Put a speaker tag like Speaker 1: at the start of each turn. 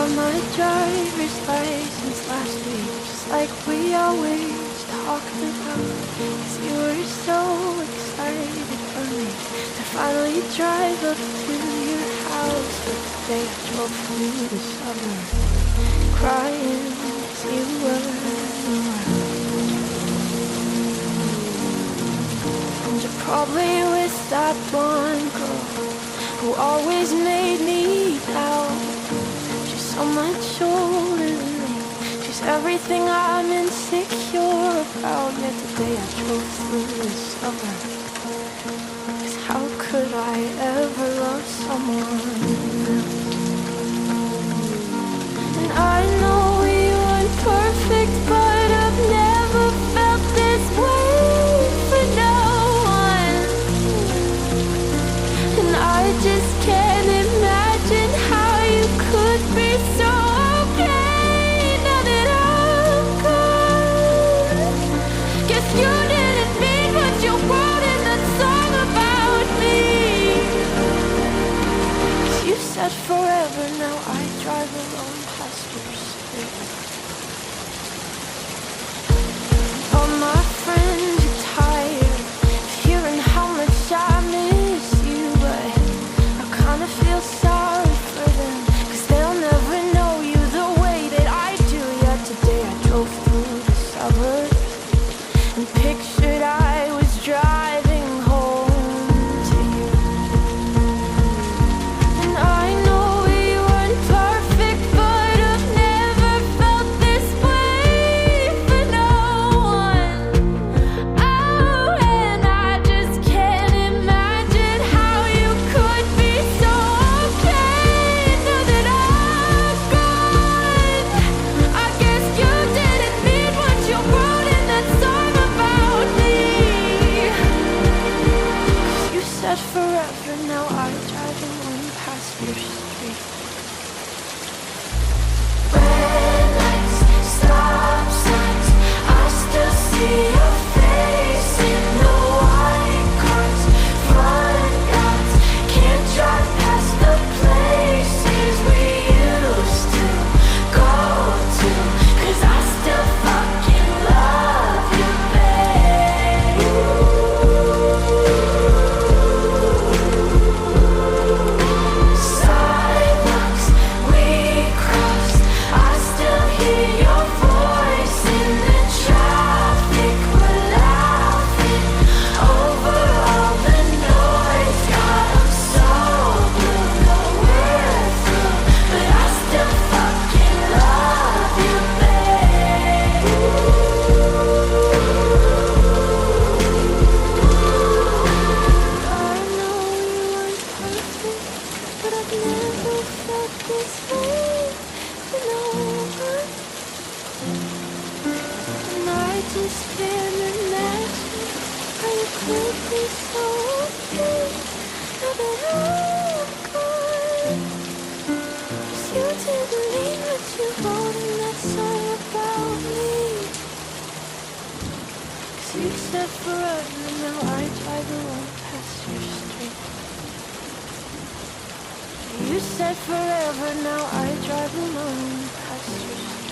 Speaker 1: got my driver's license last week, just like we always talked about. 'Cause you were so excited for me to finally drive up to your house. But today I drove through the suburbs, crying as you were around. And you're probably with that one girl who always made me down. She's so much older than me, she's everything I'm insecure about. Yet today I drove through the suburbs, 'cause how could I ever love someone else? And I know we weren't perfect, but I've never felt this way for no one. And I just can't imagine how you could be so okay now that I'm gone. Guess you didn't mean what you wrote in that song about me. 'Cause you said forever, now I drive alone past your street. All my friends are tired of hearing how much I miss you, but I kinda feel sorry for them, 'cause they'll never know you the way that I do. Yet today I drove through the suburbs and pictured I was driving home to you. And I know we weren't perfect, but I've never felt this way for no one. Oh, and I just can't imagine how you could be so okay now that I'm gone. I guess you didn't mean what you wrote in that song about me. 'Cause you said forever, now I drive alone past your street. Red lights, stop signs, I still see your face in the white cars, front yards. Can't drive past the places we used to go to, 'cause I still fucking love you, babe. Sidewalks we crossed, I still hear your voice in the traffic. We're laughing over all the noise. God, I'm so blue, know we're through, but I still fucking love you, babe. I know we weren't perfect, but I've never felt this way for no one. And I just can't imagine how you could be so okay now that I'm gone. 'Cause you didn't mean what you wrote in that song about me. 'Cause you said forever, now I drive alone past your street. You said forever, now I drive alone past your street.